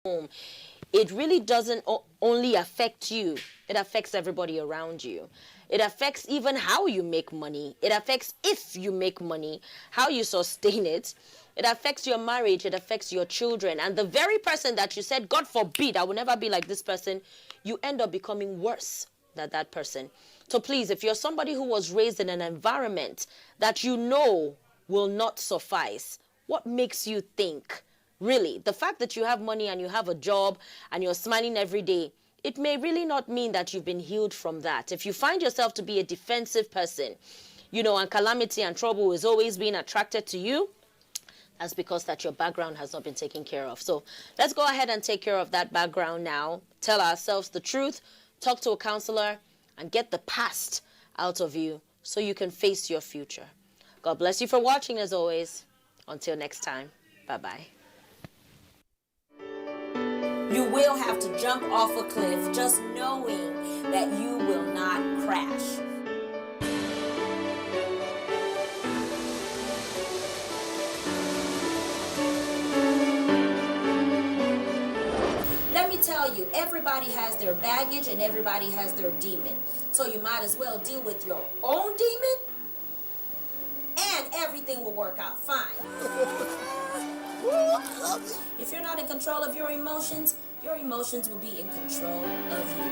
home, it really doesn't only affect you, it affects everybody around you. It affects even how you make money. It affects if you make money, how you sustain it. It affects your marriage. It affects your children. And the very person that you said, God forbid, I will never be like this person, you end up becoming worse than that person. So please, if you're somebody who was raised in an environment that you know will not suffice, what makes you think? Really, the fact that you have money and you have a job and you're smiling every day, it may really not mean that you've been healed from that. If you find yourself to be a defensive person, you know, and calamity and trouble is always being attracted to you, that's because that your background has not been taken care of. So let's go ahead and take care of that background now. Tell ourselves the truth, talk to a counselor, and get the past out of you so you can face your future. God bless you for watching as always. Until next time, bye-bye. You will have to jump off a cliff just knowing that you will not crash. Let me tell you, everybody has their baggage and everybody has their demon. So you might as well deal with your own demon and everything will work out fine. If you're not in control of your emotions will be in control of you.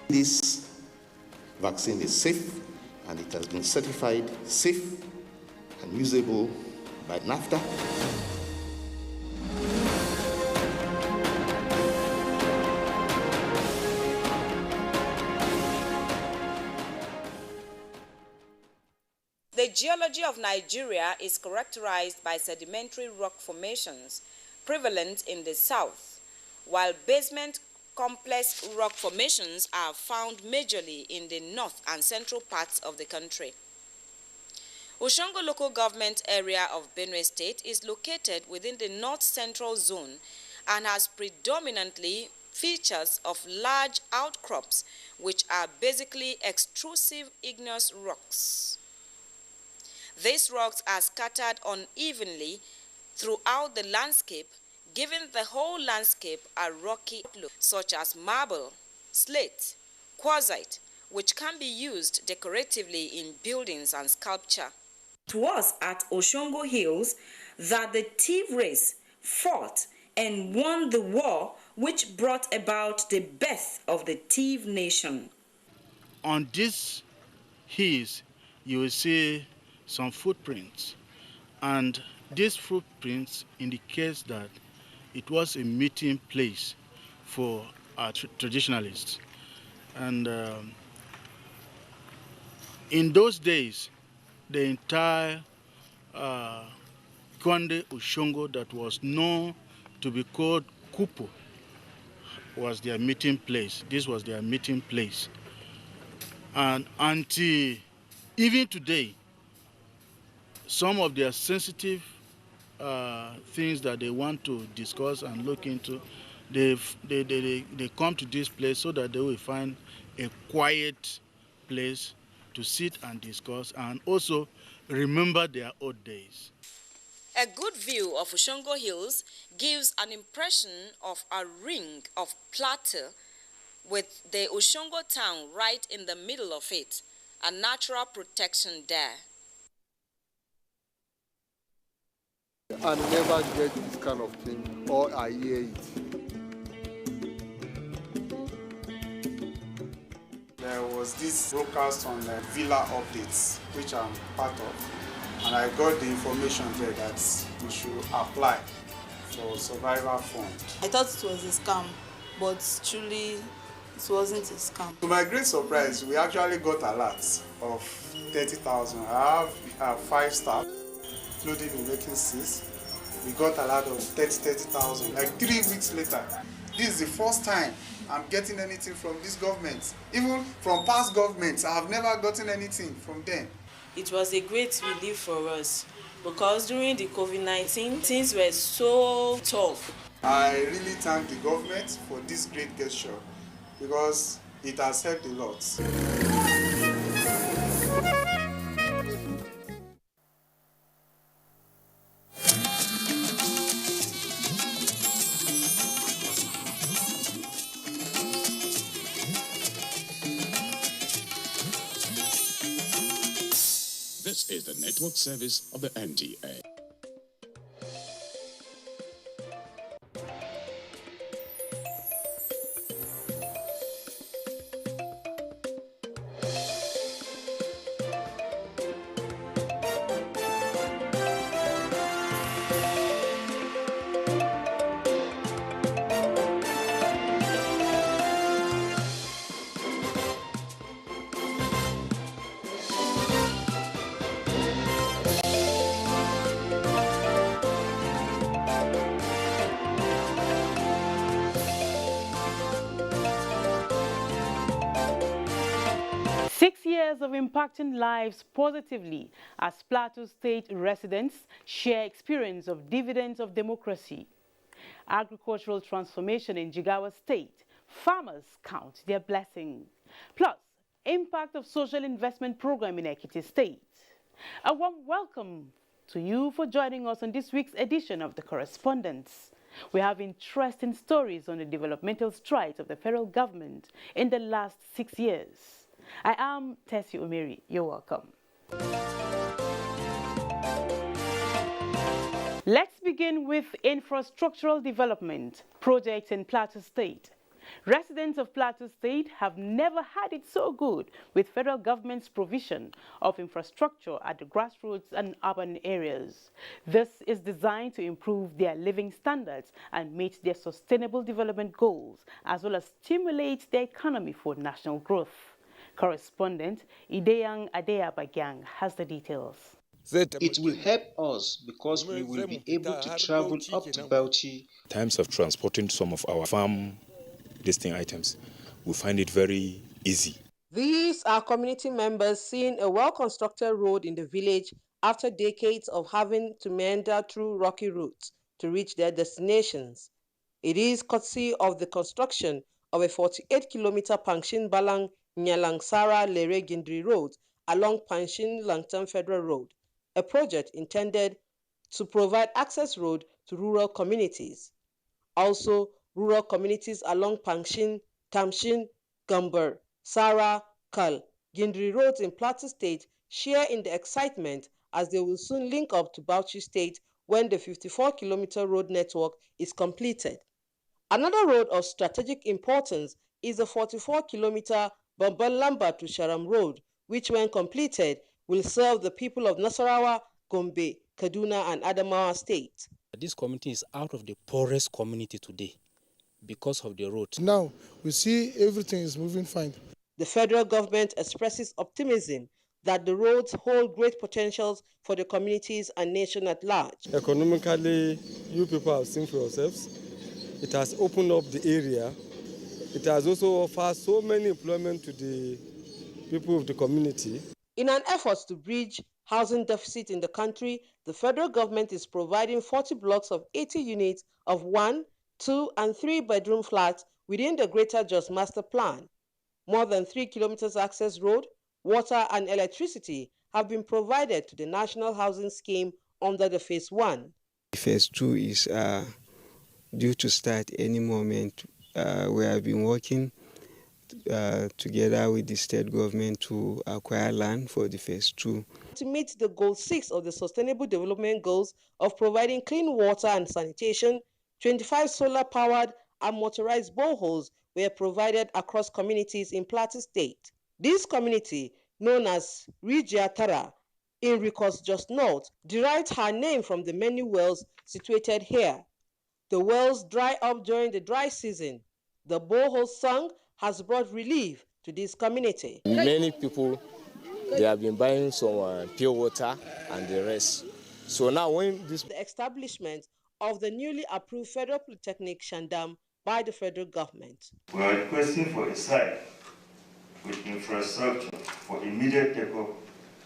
This vaccine is safe and it has been certified safe and usable by NAFTA. The geology of Nigeria is characterized by sedimentary rock formations prevalent in the south, while basement complex rock formations are found majorly in the north and central parts of the country. Oshongo local government area of Benue State is located within the north-central zone and has predominantly features of large outcrops which are basically extrusive igneous rocks. These rocks are scattered unevenly throughout the landscape, giving the whole landscape a rocky look, such as marble, slate, quartzite, which can be used decoratively in buildings and sculpture. It was at Oshongo Hills that the Tiv race fought and won the war which brought about the birth of the Tiv nation. On these hills, you will see some footprints, and these footprints indicate that it was a meeting place for our traditionalists. And in those days, the entire Konde Oshongo that was known to be called Kupo was their meeting place. This was their meeting place. And until even today, some of their sensitive things that they want to discuss and look into, they come to this place so that they will find a quiet place to sit and discuss and also remember their old days. A good view of Oshongo Hills gives an impression of a ring of plateau with the Oshongo town right in the middle of it, a natural protection there. I never get this kind of thing, or I hear it. there was this broadcast on Villa Updates, which I'm part of, and I got the information there that we should apply for survivor fund. I thought it was a scam, but truly it wasn't a scam. To my great surprise, we actually got a lot of 30,000. I have 5 staff, including in vacancies. We got a lot of 30,000. Like 3 weeks later, this is the first time I'm getting anything from this government. Even from past governments, I have never gotten anything from them. It was a great relief for us because during the COVID-19, things were so tough. I really thank the government for this great gesture because it has helped a lot. This is the network service of the NTA. Of impacting lives positively as Plateau State residents share experience of dividends of democracy. Agricultural transformation in Jigawa State, farmers count their blessings. Plus, impact of social investment program in Ekiti State. A warm welcome to you for joining us on this week's edition of The Correspondence. We have interesting stories on the developmental strides of the federal government in the last 6 years. I am Tessie Omeri. You're welcome. Let's begin with infrastructural development projects in Plateau State. Residents of Plateau State have never had it so good with federal government's provision of infrastructure at the grassroots and urban areas. This is designed to improve their living standards and meet their sustainable development goals, as well as stimulate their economy for national growth. Correspondent Ideyang Adeyabagyang has the details. It will help us because we will be able to travel up to Bauchi. In terms of transporting some of our farm listing items, we find it very easy. These are community members seeing a well-constructed road in the village after decades of having to meander through rocky routes to reach their destinations. It is courtesy of the construction of a 48-kilometer Pangshin Balang Nyalangsara Lere Gindri Road along Panshin Langtan Federal Road, a project intended to provide access road to rural communities. Also, rural communities along Panshin, Tamshin, Gambar, Sara, Kal, Gindri roads in Plateau State share in the excitement as they will soon link up to Bauchi State when the 54-kilometer road network is completed. Another road of strategic importance is the 44-kilometer Bambalamba to Sharam Road, which when completed will serve the people of Nasarawa, Gombe, Kaduna and Adamawa State. This community is out of the poorest community today because of the road. Now we see everything is moving fine. The federal government expresses optimism that the roads hold great potentials for the communities and nation at large. Economically, you people have seen for yourselves. It has opened up the area. It has also offered so many employment to the people of the community. In an effort to bridge housing deficit in the country, the federal government is providing 40 blocks of 80 units of 1, 2 and 3 bedroom flats within the Greater Jos Master Plan. More than 3 kilometers access road, water and electricity have been provided to the National Housing Scheme under the Phase 1. Phase 2 is due to start any moment. We have been working together with the state government to acquire land for the Phase 2. To meet the Goal 6 of the Sustainable Development Goals of providing clean water and sanitation, 25 solar-powered and motorized boreholes were provided across communities in Plateau State. This community, known as Rigiatara, in Rikos just north, derived her name from the many wells situated here. The wells dry up during the dry season. The borehole sunk has brought relief to this community. Many people, they have been buying some pure water and the rest. So now when this... The establishment of the newly approved Federal Polytechnic Shandam by the federal government. We are requesting for a site with infrastructure for immediate takeoff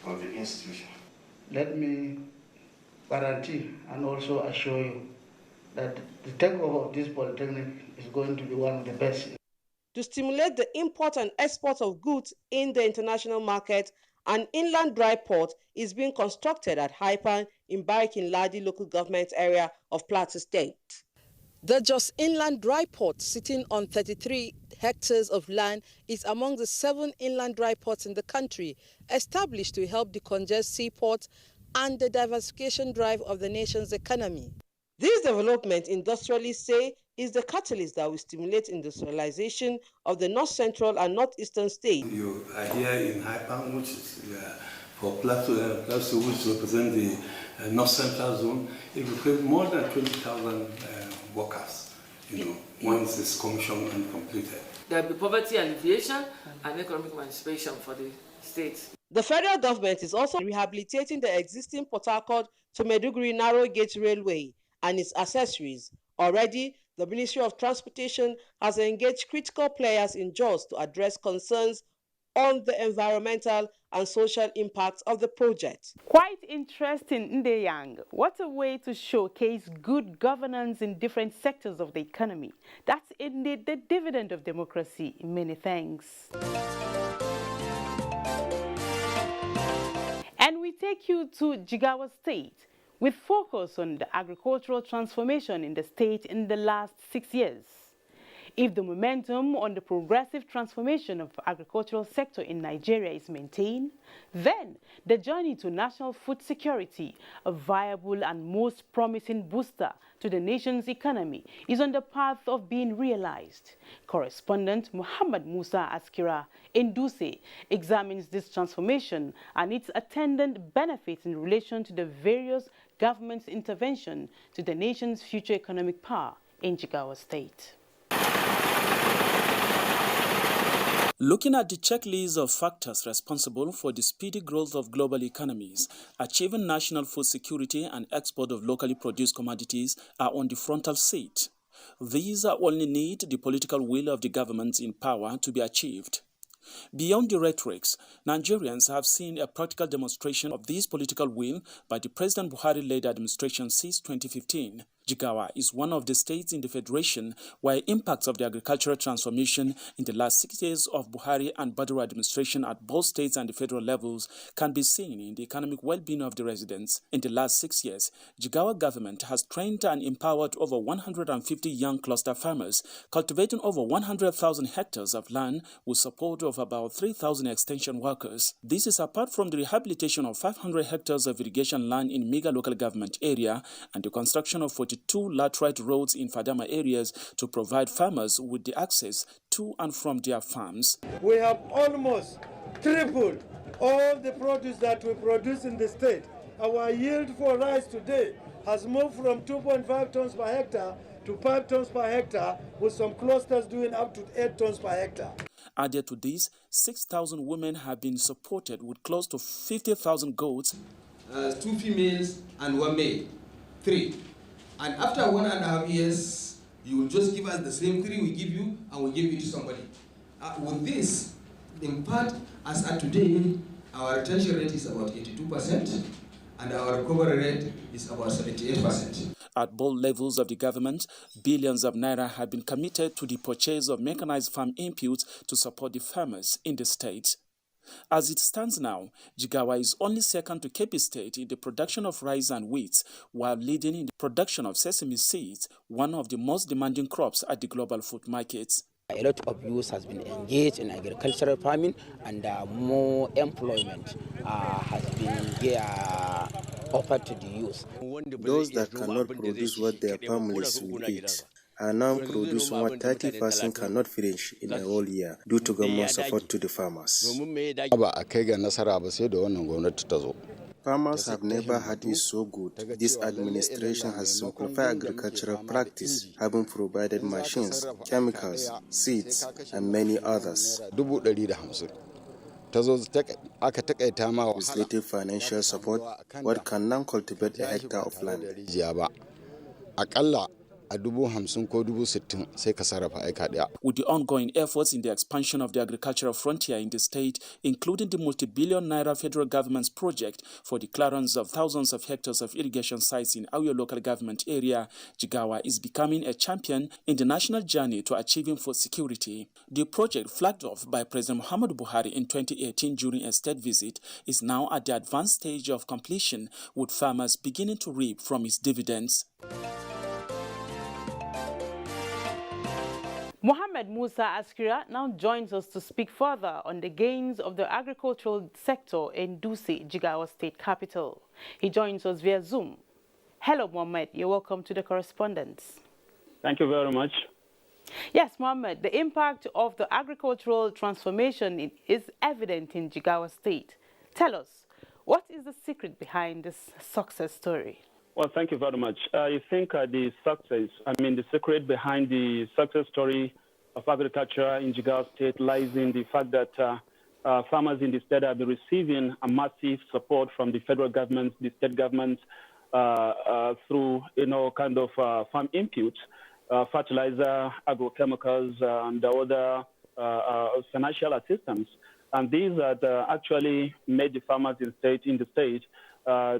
of the institution. Let me guarantee and also assure you that the takeover of this polytechnic is going to be one of the best. To stimulate the import and export of goods in the international market, an inland dry port is being constructed at Haipan in Barikin Ladi local government area of Plateau State. The Jos Inland Dry Port, sitting on 33 hectares of land, is among the 7 inland dry ports in the country, established to help decongest seaports and the diversification drive of the nation's economy. This development, industrialists say, is the catalyst that will stimulate industrialization of the north-central and northeastern states. You are here in Haipan, which is for Plateau, which represents the north-central zone. It will create more than 20,000 workers, once it's commissioned and completed. There will be poverty alleviation and economic emancipation for the states. The federal government is also rehabilitating the existing Port Harcourt to Maiduguri narrow gauge railway and its accessories. Already, the Ministry of Transportation has engaged critical players in Jos to address concerns on the environmental and social impacts of the project. Quite interesting, Ndeyang. What a way to showcase good governance in different sectors of the economy. That's indeed the dividend of democracy. Many thanks. And we take you to Jigawa State, with focus on the agricultural transformation in the state in the last 6 years. If the momentum on the progressive transformation of the agricultural sector in Nigeria is maintained, then the journey to national food security, a viable and most promising booster to the nation's economy, is on the path of being realized. Correspondent Muhammad Musa Askira in Duse examines this transformation and its attendant benefits in relation to the various government's intervention to the nation's future economic power in Jigawa State. Looking at the checklist of factors responsible for the speedy growth of global economies, achieving national food security and export of locally produced commodities are on the frontal seat. These only need the political will of the governments in power to be achieved. Beyond the rhetorics, Nigerians have seen a practical demonstration of this political will by the President Buhari-led administration since 2015. Jigawa is one of the states in the Federation where impacts of the agricultural transformation in the last 6 years of Buhari and Badru administration at both states and the federal levels can be seen in the economic well-being of the residents. In the last 6 years, Jigawa government has trained and empowered over 150 young cluster farmers, cultivating over 100,000 hectares of land with support of about 3,000 extension workers. This is apart from the rehabilitation of 500 hectares of irrigation land in Miga local government area and the construction of 42 laterite roads in Fadama areas to provide farmers with the access to and from their farms. We have almost tripled all the produce that we produce in the state. Our yield for rice today has moved from 2.5 tons per hectare to 5 tons per hectare, with some clusters doing up to 8 tons per hectare. Added to this, 6,000 women have been supported with close to 50,000 goats. 2 females and 1 male, 3. And after 1.5 years, you will just give us the same 3 we give you, and we give it to somebody. With this, in part, as at today, our retention rate is about 82%, and our recovery rate is about 78%. At both levels of the government, billions of naira have been committed to the purchase of mechanized farm inputs to support the farmers in the state. As it stands now, Jigawa is only second to Kebbi State in the production of rice and wheat, while leading in the production of sesame seeds, one of the most demanding crops at the global food markets. A lot of youth has been engaged in agricultural farming, and more employment has been offered to the youth. Those that cannot produce what their families will eat, are now producing what 30% cannot finish in a whole year due to government support to the farmers. Farmers have never had it so good. This administration has simplified agricultural practice, having provided machines, chemicals, seeds, and many others. With little financial support, one can now cultivate a hectare of land. With the ongoing efforts in the expansion of the agricultural frontier in the state, including the multi-billion naira federal government's project for the clearance of thousands of hectares of irrigation sites in our local government area, Jigawa is becoming a champion in the national journey to achieving food security. The project, flagged off by President Muhammadu Buhari in 2018 during a state visit, is now at the advanced stage of completion, with farmers beginning to reap from its dividends. Mohammed Musa Askira now joins us to speak further on the gains of the agricultural sector in Dutse, Jigawa State Capital. He joins us via Zoom. Hello, Mohammed. You're welcome to the correspondence. Thank you very much. Yes, Mohammed, the impact of the agricultural transformation is evident in Jigawa State. Tell us, what is the secret behind this success story? Well, thank you very much. I think the secret behind the success story of agriculture in Jigawa State lies in the fact that farmers in the state have been receiving a massive support from the federal government, the state government, through, farm inputs, fertilizer, agrochemicals, and other financial assistance. And these have actually made the farmers in the state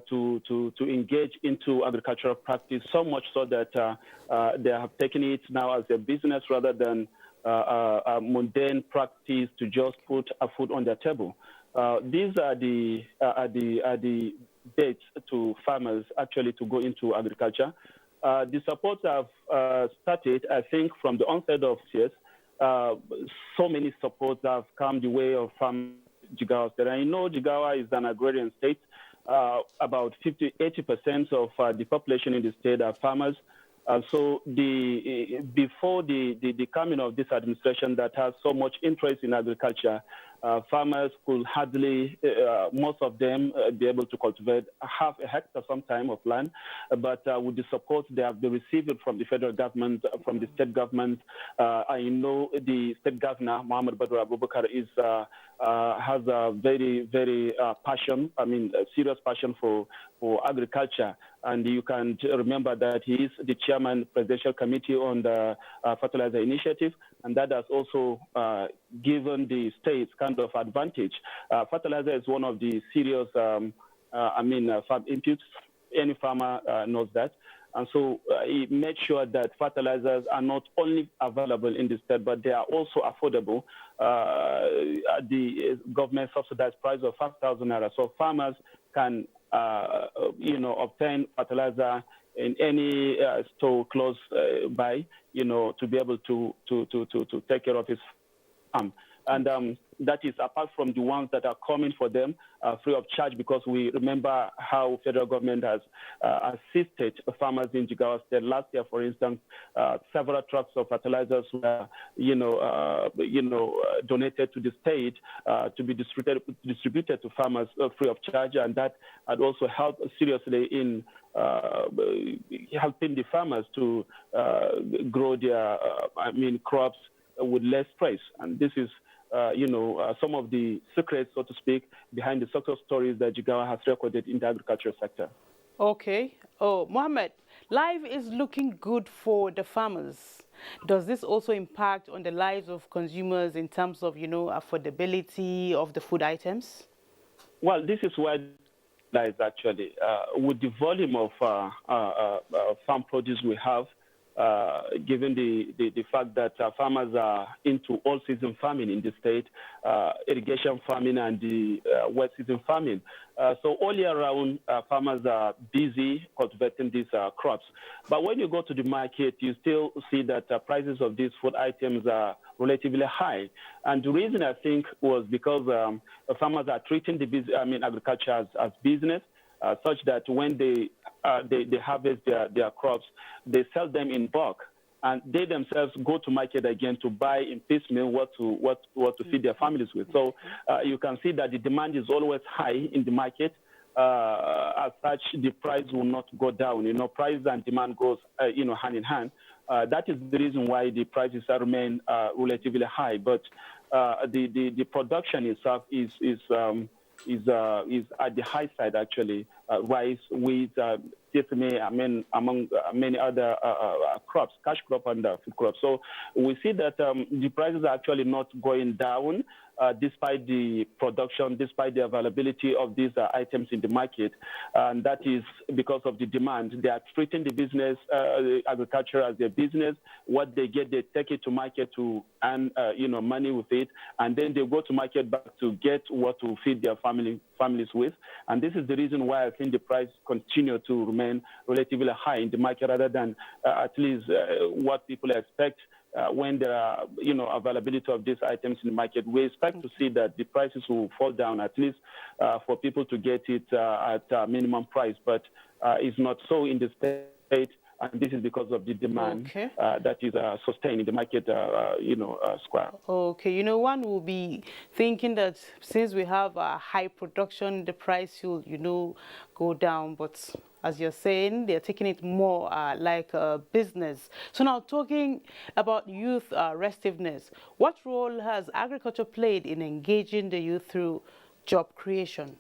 to engage into agricultural practice, so much so that they have taken it now as a business rather than a mundane practice to just put a food on their table. These are the dates to farmers actually to go into agriculture. The support have started, I think, from the onset of years. So many supports have come the way of Jigawa State. I know Jigawa is an agrarian state. About 80% of the population in the state are farmers. So before the coming of this administration that has so much interest in agriculture, farmers could hardly, most of them, be able to cultivate half a hectare sometime of land. But with the support they have been receiving from the federal government, from the state government, I know the state governor, Muhammad Badr Abubakar, has a very, very serious passion for agriculture. And you can remember that he is the chairman Presidential Committee on the Fertilizer Initiative, and that has also given the states kind of advantage. Fertilizer is one of the serious, farm inputs. Any farmer knows that. And so he made sure that fertilizers are not only available in the state, but they are also affordable at the government subsidized price of 5,000 naira. So farmers can, obtain fertilizer in any store close by, to be able to take care of his farm. And that is apart from the ones that are coming for them free of charge, because we remember how federal government has assisted farmers in Jigawa State. Last year, for instance, several trucks of fertilizers were, donated to the state to be distributed to farmers free of charge, and that had also helped seriously in helping the farmers to grow their, crops with less price. And this is some of the secrets, so to speak, behind the success stories that Jigawa has recorded in the agricultural sector. Okay. Oh, Mohammed, life is looking good for the farmers. Does this also impact on the lives of consumers in terms of, affordability of the food items? Well, this is where that is actually, with the volume of farm produce we have, given the fact that farmers are into all-season farming in the state, irrigation farming and the wet season farming. So all year round, farmers are busy cultivating these crops. But when you go to the market, you still see that prices of these food items are relatively high. And the reason, I think, was because farmers are treating agriculture as business, such that when they harvest their crops, they sell them in bulk. and they themselves go to market again to buy in piecemeal what to feed their families with. So you can see that the demand is always high in the market. As such, the price will not go down. Price and demand goes, hand in hand. That is the reason why the prices remain relatively high. But the production itself is at the high side, actually. Rice, wheat, sesame, among many other crops, cash crop and food crops. So we see that the prices are actually not going down despite the production, despite the availability of these items in the market. And that is because of the demand. They are treating the business, agriculture as their business. What they get, they take it to market to earn money with it. And then they go to market back to get what to feed their families with. And this is the reason why I think the price continue to remain relatively high in the market rather than at least what people expect when there are, availability of these items in the market. We expect to see that the prices will fall down at least for people to get it at a minimum price. But it's not so in the state. And this is because of the demand that is sustained in the market, square. Okay, one will be thinking that since we have a high production, the price will, go down. But as you're saying, they're taking it more like a business. So now talking about youth restiveness, what role has agriculture played in engaging the youth through job creation?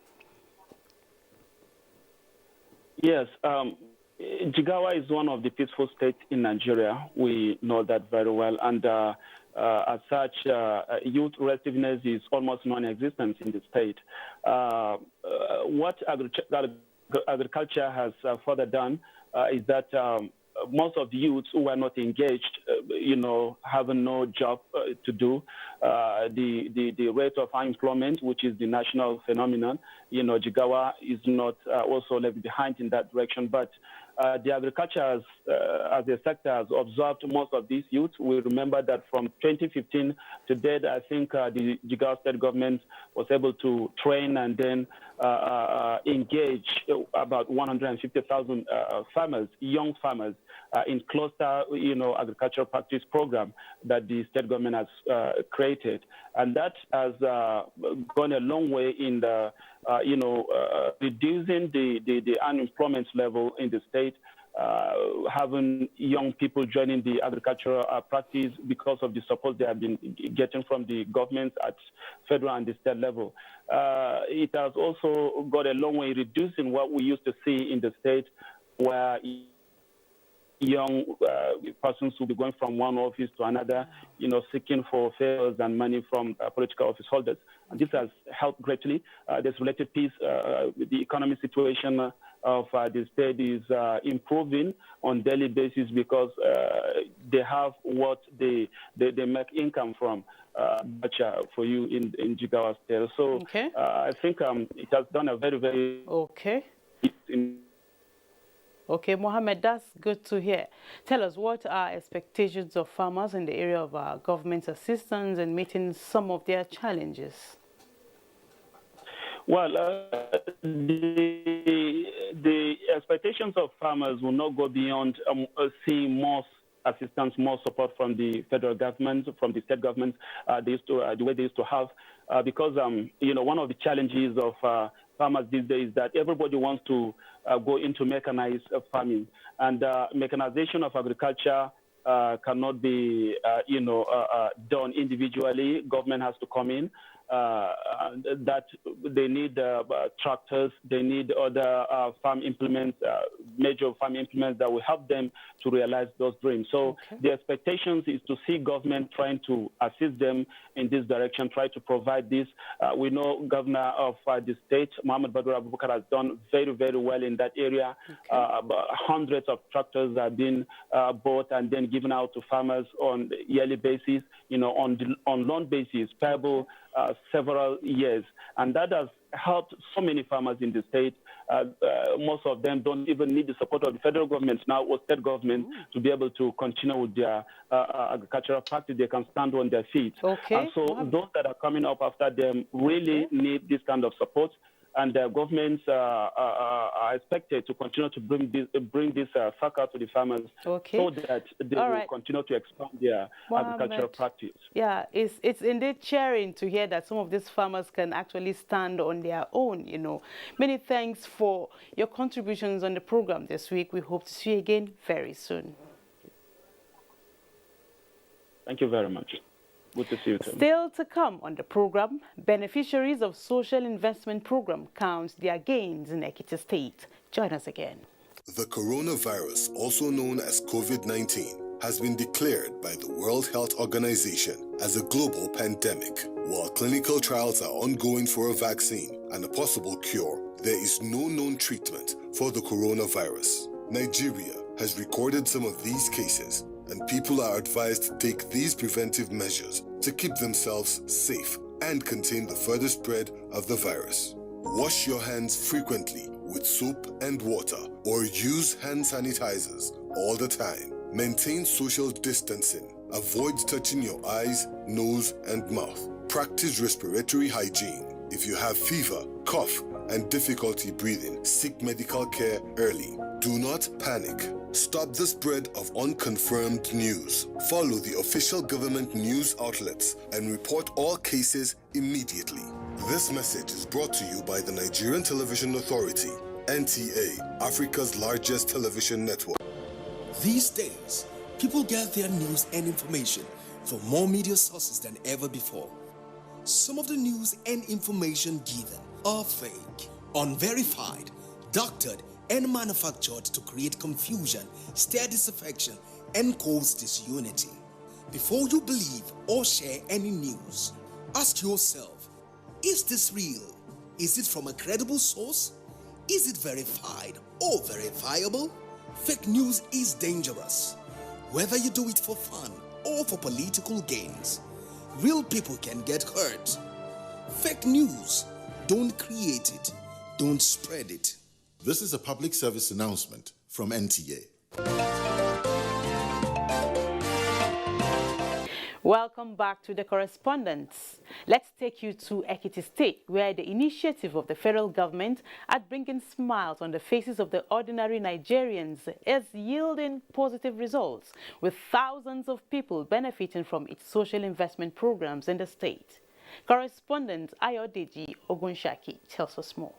Yes. Jigawa is one of the peaceful states in Nigeria. We know that very well. And as such, youth restiveness is almost non-existent in the state. What agriculture has further done is that most of the youths who are not engaged, having no job to do, the rate of unemployment, which is the national phenomenon, Jigawa is not also left behind in that direction. But the agriculture as a sector has absorbed most of these youths. We remember that from 2015 to date, I think the Jigawa state government was able to train and then engage about 150,000 farmers, young farmers, in cluster, agricultural practice program that the state government has created. And that has gone a long way in the, reducing the unemployment level in the state, having young people joining the agricultural practice because of the support they have been getting from the government at federal and the state level. It has also got a long way reducing what we used to see in the state, where young persons will be going from one office to another, seeking for favors and money from political office holders. And this has helped greatly. There's related peace. The economic situation of the state is improving on daily basis because they have what they make income from. For you in Jigawa state. So I think it has done a very, very Okay, Mohammed, that's good to hear. Tell us, what are expectations of farmers in the area of government assistance and meeting some of their challenges? Well, the expectations of farmers will not go beyond seeing more assistance, more support from the federal government, from the state government, the way they used to have, because one of the challenges of farmers these days is that everybody wants to go into mechanized farming, and mechanization of agriculture cannot be done individually. Government has to come in. That they need tractors, they need other farm implements, major farm implements that will help them to realize those dreams. So the expectations is to see government trying to assist them in this direction, try to provide this. We know Governor of the state, Muhammad Badur Abubakar, has done very, very well in that area. Hundreds of tractors have been bought and then given out to farmers on a yearly basis, on loan basis, payable several years. And that has helped so many farmers in the state. Most of them don't even need the support of the federal government now or state government to be able to continue with their agricultural practice. They can stand on their feet. And so those that are coming up after them really need this kind of support. and governments are expected to continue to bring this succor to the farmers, so that they will continue to expand their agricultural practice. Yeah, it's indeed cheering to hear that some of these farmers can actually stand on their own, you know. Many thanks for your contributions on the program this week. We hope to see you again very soon. Thank you very much. Good to see you too. Still to come on the program, beneficiaries of social investment program count their gains in Ekiti State. Join us again. The coronavirus, also known as COVID-19, has been declared by the World Health Organization as a global pandemic. While clinical trials are ongoing for a vaccine and a possible cure, there is no known treatment for the coronavirus. Nigeria has recorded some of these cases, and people are advised to take these preventive measures to keep themselves safe and contain the further spread of the virus. Wash your hands frequently with soap and water, or use hand sanitizers all the time. Maintain social distancing. Avoid touching your eyes, nose, and mouth. Practice respiratory hygiene. If you have fever, cough, and difficulty breathing, seek medical care early. Do not panic. Stop the spread of unconfirmed news. Follow the official government news outlets and report all cases immediately. This message is brought to you by the Nigerian Television Authority, NTA, Africa's largest television network. These days, people get their news and information from more media sources than ever before. Some of the news and information given are fake, unverified, doctored, and manufactured to create confusion, stir disaffection, and cause disunity. Before you believe or share any news, ask yourself, is this real? Is it from a credible source? Is it verified or verifiable? Fake news is dangerous, whether you do it for fun or for political gains. Real people can get hurt. Fake news, don't create it, don't spread it. This is a public service announcement from NTA. Welcome back to the correspondence. Let's take you to Ekiti State, where the initiative of the federal government at bringing smiles on the faces of the ordinary Nigerians is yielding positive results, with thousands of people benefiting from its social investment programs in the state. Correspondent Ayodeji Ogunshaki tells us more.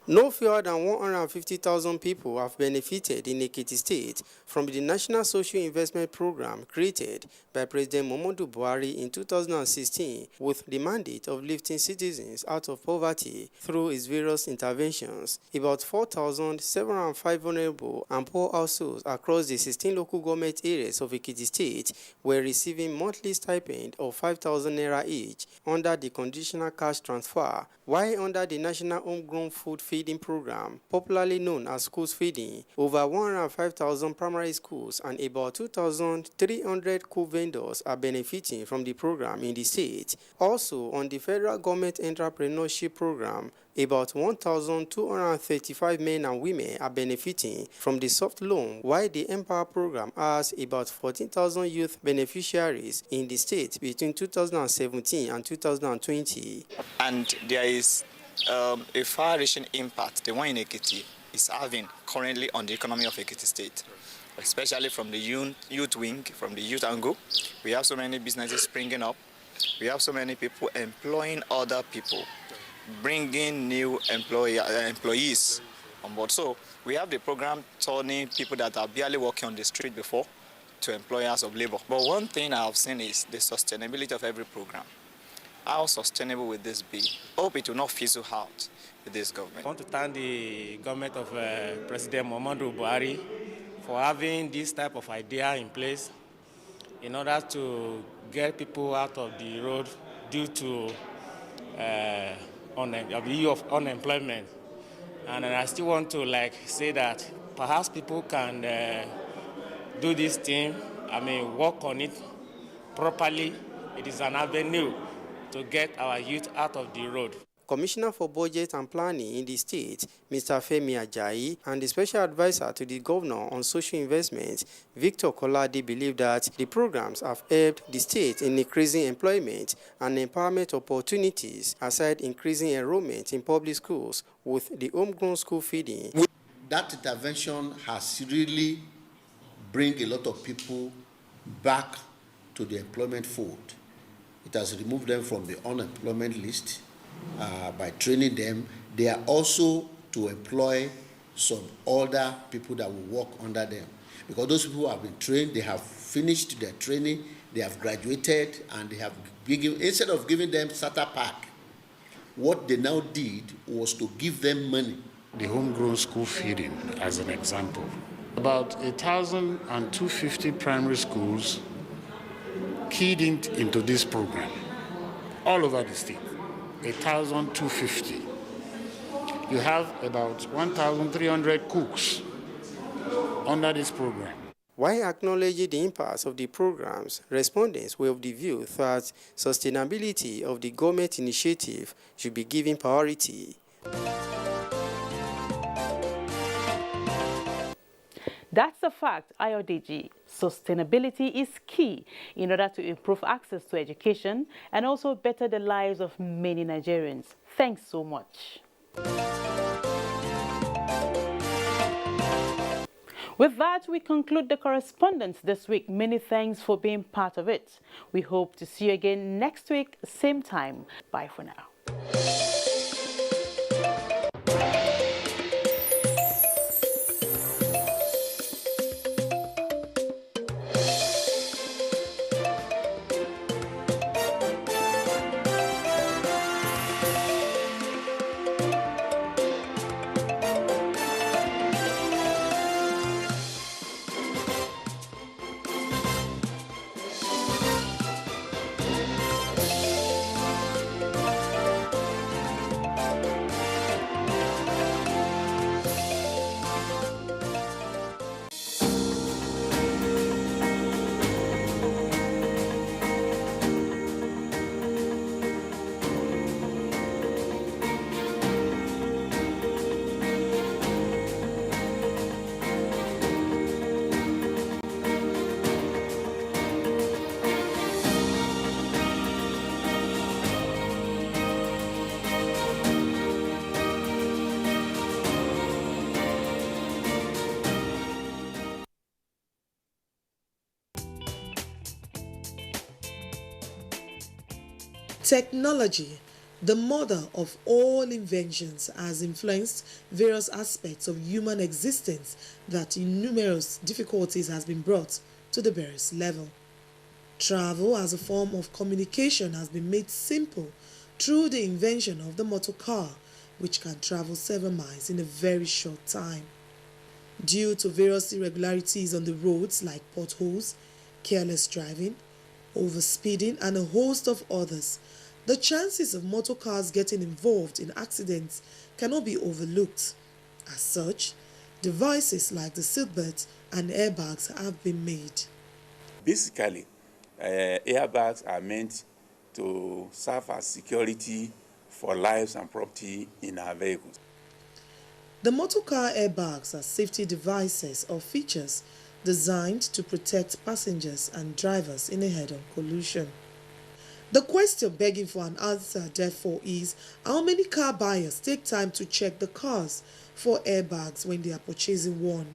No fewer than 150,000 people have benefited in Ekiti State from the National Social Investment Program created by President Muhammadu Buhari in 2016 with the mandate of lifting citizens out of poverty through its various interventions. About 4,705 vulnerable and poor households across the 16 local government areas of Ekiti State were receiving monthly stipend of 5,000 naira each under the conditional cash transfer, while under the National Homegrown Food Feeding Program, popularly known as schools feeding, over 105,000 primary schools and about 2,300 co-vendors are benefiting from the program in the state. Also, on the federal government entrepreneurship program, about 1,235 men and women are benefiting from the soft loan, while the Empower program has about 14,000 youth beneficiaries in the state between 2017 and 2020. And there is a far-reaching impact the one in Ekiti is having currently on the economy of Ekiti State, especially from the youth wing, from the youth angle. We have so many businesses springing up. We have so many people employing other people, bringing new employees on board. So we have the program turning people that are barely working on the street before to employers of labor. But one thing I have seen is the sustainability of every program. How sustainable will this be? Hope it will not fizzle out with this government. I want to thank the government of President Muhammadu Buhari for having this type of idea in place in order to get people out of the road due to unemployment. And I still want to say that perhaps people can do this thing, work on it properly. It is an avenue to get our youth out of the road. Commissioner for Budget and Planning in the state, Mr. Femi Ajayi, and the Special Advisor to the Governor on Social Investment, Victor Kolade, believe that the programs have helped the state in increasing employment and empowerment opportunities, aside increasing enrollment in public schools with the homegrown school feeding. That intervention has really bring a lot of people back to the employment fold. It has removed them from the unemployment list by training them. They are also to employ some other people that will work under them. Because those people who have been trained, they have finished their training, they have graduated, and they have instead of giving them starter pack, what they now did was to give them money. The homegrown school feeding, as an example. About 1,250 primary schools keyed into this program all over the state. 1,250. You have about 1,300 cooks under this program. While acknowledging the impact of the programs, respondents were of the view that sustainability of the government initiative should be given priority. That's a fact, Ayodeji. Sustainability is key in order to improve access to education and also better the lives of many Nigerians. Thanks so much. With that, we conclude the correspondence this week. Many thanks for being part of it. We hope to see you again next week, same time. Bye for now. Technology, the mother of all inventions, has influenced various aspects of human existence that in numerous difficulties has been brought to the barest level. Travel as a form of communication has been made simple through the invention of the motor car, which can travel 7 miles in a very short time. Due to various irregularities on the roads like potholes, careless driving, overspeeding, and a host of others, the chances of motor cars getting involved in accidents cannot be overlooked. As such, devices like the seatbelts and airbags have been made. Basically, airbags are meant to serve as security for lives and property in our vehicles. The motor car airbags are safety devices or features designed to protect passengers and drivers in a head-on collision. The question begging for an answer, therefore, is how many car buyers take time to check the cars for airbags when they are purchasing one?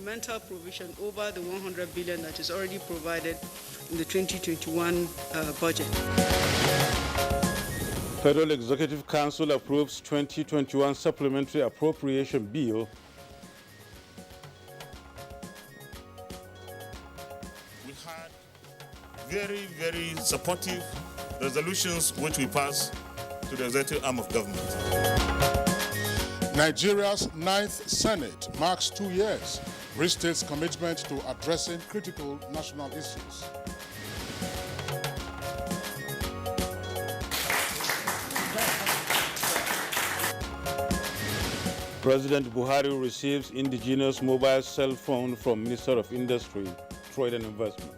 incremental provision over the 100 billion that is already provided in the 2021 budget. Federal Executive Council approves 2021 Supplementary Appropriation Bill. We had very, very supportive resolutions which we passed to the executive arm of government. Nigeria's 9th Senate marks 2 years, restates commitment to addressing critical national issues. President Buhari receives indigenous mobile cell phone from Minister of Industry, Trade and Investment.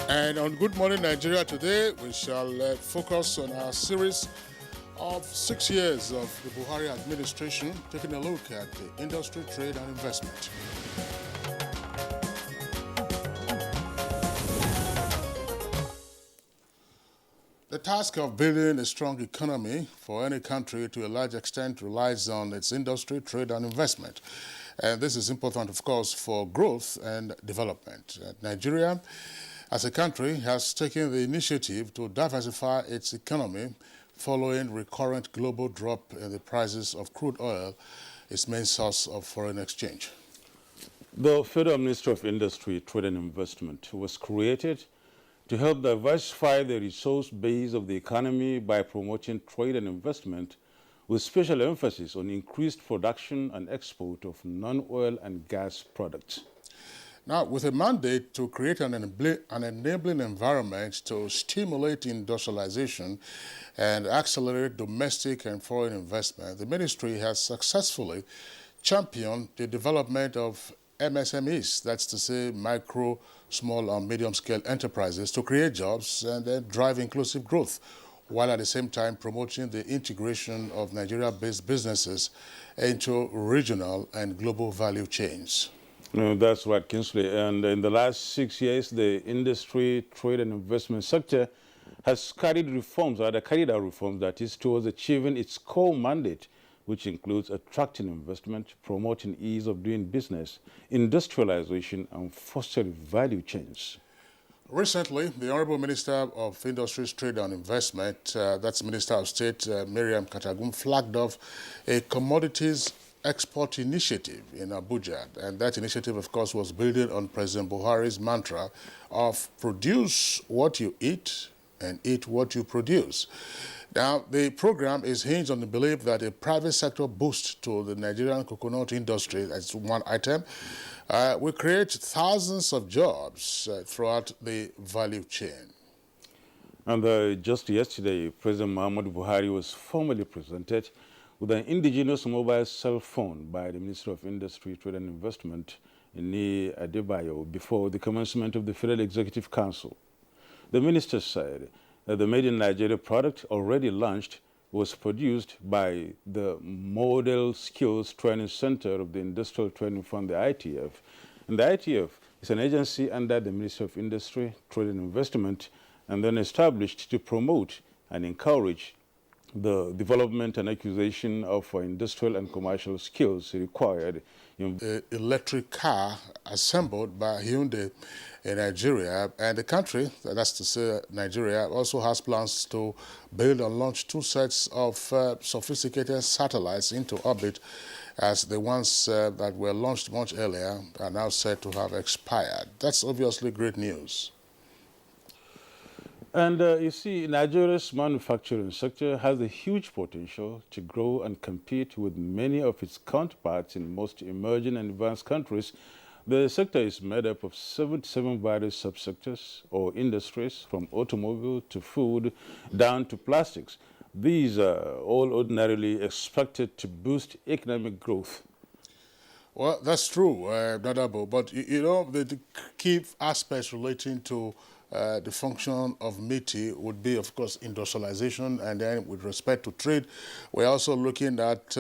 And on Good Morning Nigeria today, we shall focus on our series of 6 years of the Buhari administration, taking a look at the industry, trade and investment. The task of building a strong economy for any country to a large extent relies on its industry, trade and investment. And this is important, of course, for growth and development. Nigeria, as a country, has taken the initiative to diversify its economy following recurrent global drop in the prices of crude oil, its main source of foreign exchange. The Federal Ministry of Industry, Trade and Investment was created to help diversify the resource base of the economy by promoting trade and investment, with special emphasis on increased production and export of non-oil and gas products. Now, with a mandate to create an enabling environment to stimulate industrialization and accelerate domestic and foreign investment, the ministry has successfully championed the development of MSMEs, that's to say micro, small and medium-scale enterprises, to create jobs and then drive inclusive growth, while at the same time promoting the integration of Nigeria-based businesses into regional and global value chains. No, that's right, Kingsley. And in the last 6 years, the industry, trade and investment sector has carried out reforms that is towards achieving its core mandate, which includes attracting investment, promoting ease of doing business, industrialization, and fostering value chains. Recently, the Honorable Minister of Industries, Trade and Investment, that's Minister of State Miriam Katagum, flagged off a commodities export initiative in Abuja. And that initiative, of course, was building on President Buhari's mantra of produce what you eat and eat what you produce. Now, the program is hinged on the belief that a private sector boost to the Nigerian coconut industry, that's one item, will create thousands of jobs throughout the value chain. And just yesterday, President Muhammadu Buhari was formally presented with an indigenous mobile cell phone by the Minister of Industry, Trade and Investment, Ni Adebayo, before the commencement of the Federal Executive Council. The minister said that the Made in Nigeria product already launched was produced by the Model Skills Training Center of the Industrial Training Fund, the ITF. And the ITF is an agency under the Ministry of Industry, Trade and Investment, and then established to promote and encourage the development and acquisition of industrial and commercial skills required in electric car assembled by Hyundai in Nigeria, and the country, that's to say Nigeria, also has plans to build and launch 2 sets of sophisticated satellites into orbit, as the ones that were launched much earlier are now said to have expired. That's obviously great news. And you see, Nigeria's manufacturing sector has a huge potential to grow and compete with many of its counterparts in most emerging and advanced countries. The sector is made up of 77 various subsectors or industries, from automobile to food down to plastics. These are all ordinarily expected to boost economic growth. Well, that's true, Nadabo, but you know, the key aspects relating to the function of MITI would be, of course, industrialization, and then with respect to trade, we're also looking at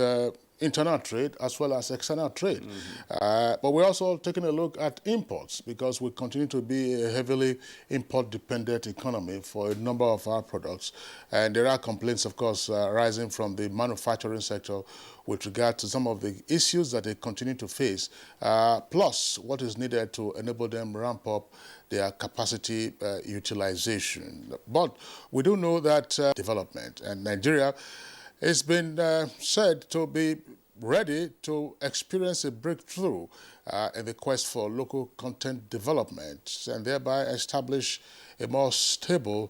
internal trade as well as external trade. But we're also taking a look at imports because we continue to be a heavily import-dependent economy for a number of our products. And there are complaints, of course, rising from the manufacturing sector with regard to some of the issues that they continue to face, plus what is needed to enable them ramp up their capacity utilization. But we do know that development, and Nigeria has been said to be ready to experience a breakthrough in the quest for local content development and thereby establish a more stable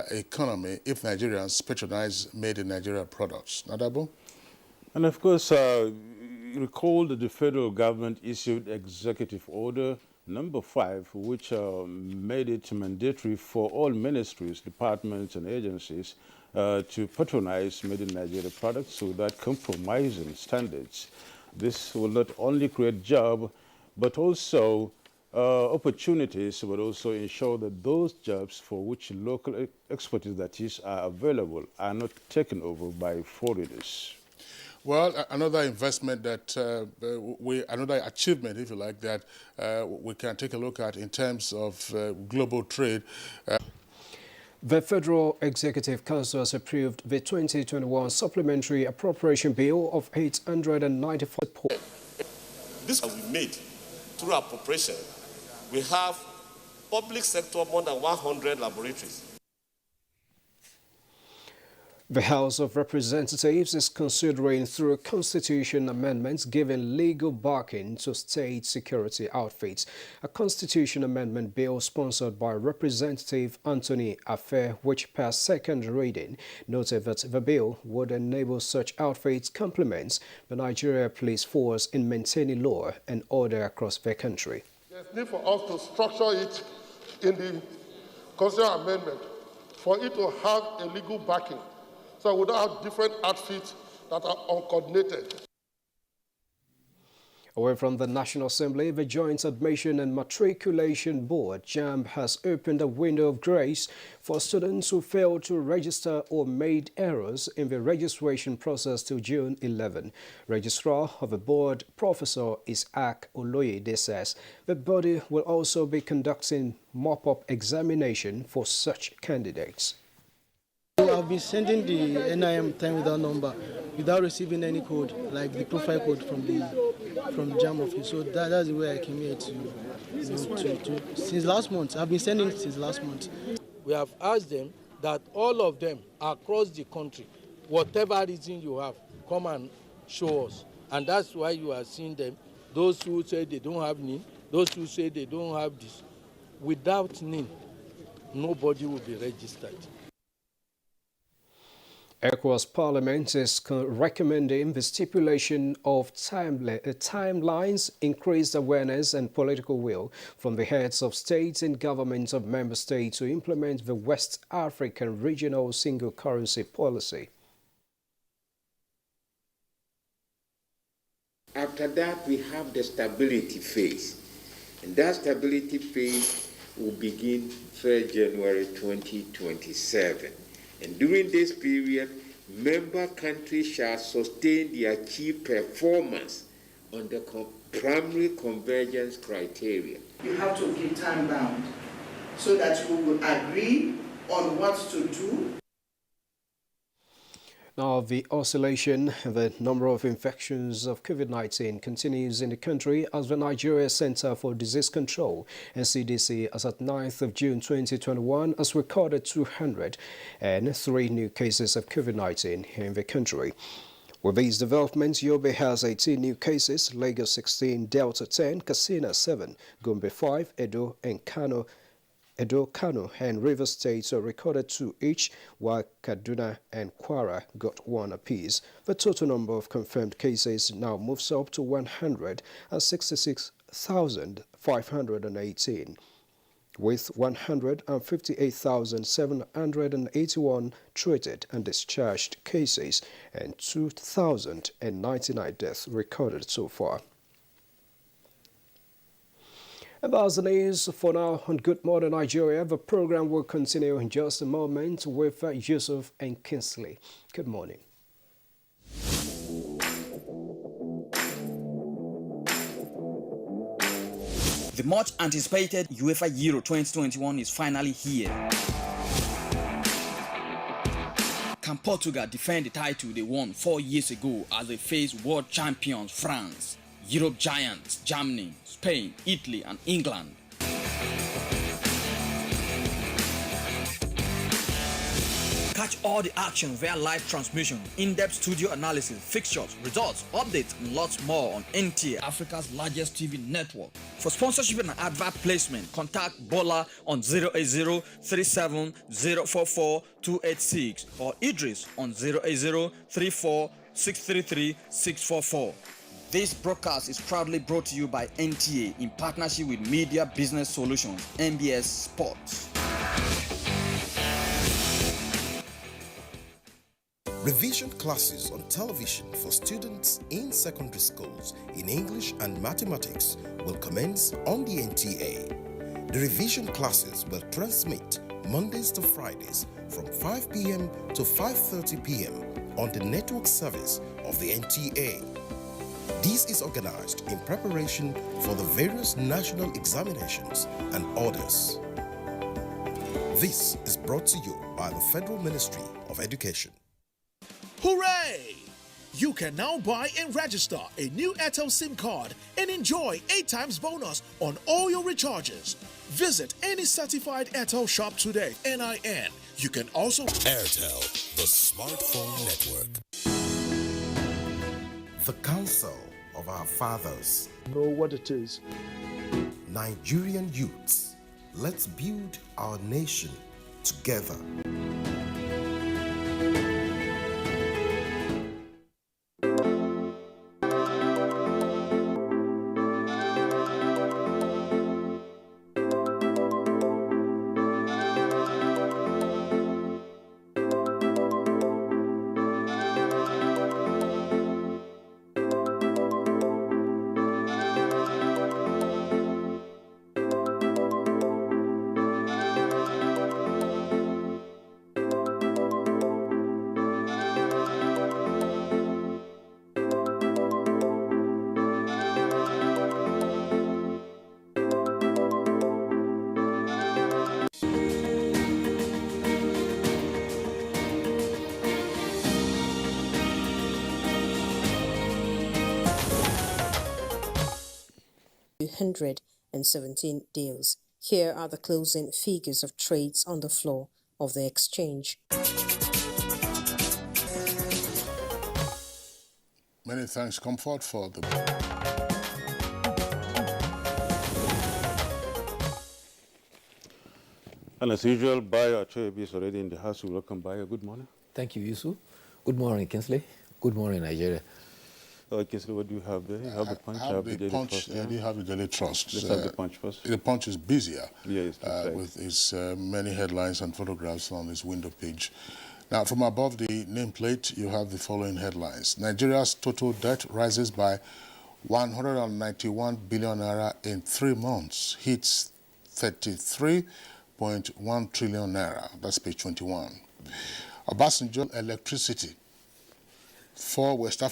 economy if Nigerians patronize made-in-Nigeria products. Nadabo? And of course, recall that the federal government issued Executive Order Number 5, which made it mandatory for all ministries, departments, and agencies to patronize made-in-Nigeria products without compromising standards. This will not only create jobs, but also opportunities, but also ensure that those jobs for which local expertise that is are available are not taken over by foreigners. Well, another investment that another achievement, if you like, that we can take a look at in terms of global trade. The Federal Executive Council has approved the 2021 Supplementary Appropriation Bill of 894. This we made through appropriation. We have public sector more than 100 laboratories. The House of Representatives is considering through constitution amendments giving legal backing to state security outfits. A constitution amendment bill sponsored by Representative Anthony Affair, which passed second reading, noted that the bill would enable such outfits complements the Nigeria Police Force in maintaining law and order across the country. There's need for us to structure it in the constitutional amendment for it to have a legal backing. So we don't have different outfits that are uncoordinated. Away from the National Assembly, the Joint Admission and Matriculation Board, JAMB, has opened a window of grace for students who failed to register or made errors in the registration process till June 11. Registrar of the board, Professor Isaac Oloyede, says the body will also be conducting mop-up examination for such candidates. I've been sending the NIM time without number without receiving any code, like the profile code from JAM office. So that's the way I came here to since last month. I've been sending it since last month. We have asked them that all of them across the country, whatever reason you have, come and show us. And that's why you are seeing them. Those who say they don't have NIN, those who say they don't have this. Without NIN, nobody will be registered. ECOWAS Parliament is recommending the stipulation of timelines, increased awareness and political will from the heads of states and governments of member states to implement the West African regional single currency policy. After that, we have the stability phase. And that stability phase will begin 3rd January 2027. And during this period, member countries shall sustain the achieved performance on the primary convergence criteria. You have to be time bound so that we will agree on what to do. Now, the oscillation, the number of infections of COVID-19 continues in the country as the Nigeria Center for Disease Control and CDC as at 9th of June 2021 has recorded 203 new cases of COVID-19 in the country. With these developments, Yobe has 18 new cases, Lagos 16, Delta 10, Katsina 7, Gombe 5, Edo and Kano and Rivers States are recorded 2 each, while Kaduna and Kwara got 1 apiece. The total number of confirmed cases now moves up to 166,518, with 158,781 treated and discharged cases and 2,099 deaths recorded so far. And that's the news for now on Good Morning Nigeria. The program will continue in just a moment with Yusuf and Kinsley. Good morning. The much anticipated UEFA Euro 2021 is finally here. Can Portugal defend the title they won 4 years ago as they face world champions France, Europe giants Germany, Spain, Italy and England? Catch all the action via live transmission, in-depth studio analysis, fixtures, results, updates, and lots more on NTA, Africa's largest TV network. For sponsorship and advert placement, contact Bola on 08037044286 or Idris on 08034633644. This broadcast is proudly brought to you by NTA in partnership with Media Business Solutions, MBS Sports. Revision classes on television for students in secondary schools in English and mathematics will commence on the NTA. The revision classes will transmit Mondays to Fridays from 5 p.m. to 5:30 p.m. on the network service of the NTA. This is organized in preparation for the various national examinations and orders. This is brought to you by the Federal Ministry of Education. Hooray! You can now buy and register a new Airtel SIM card and enjoy 8 times bonus on all your recharges. Visit any certified Airtel shop today. NIN. You can also Airtel, the smartphone network. The Council of Our Fathers. Know what it is. Nigerian youths, let's build our nation together. $117 deals. Here are the closing figures of trades on the floor of the exchange. Many thanks, Comfort, for the... And as usual, Bayo Achoebi is already in the house. Welcome, Bayo. Good morning. Thank you, Yusuf. Good morning, Kinsley. Good morning, Nigeria. Kinsley, what do you have there? You have the Punch. I have the Punch. I do have the Daily Trust. Let's have the Punch first. The Punch is busier yes, right. with its many headlines and photographs on its window page. Now, from above the nameplate, you have the following headlines. Nigeria's total debt rises by 191 billion naira in 3 months, hits 33.1 trillion naira. That's page 21. Obasanjo electricity. 4 West African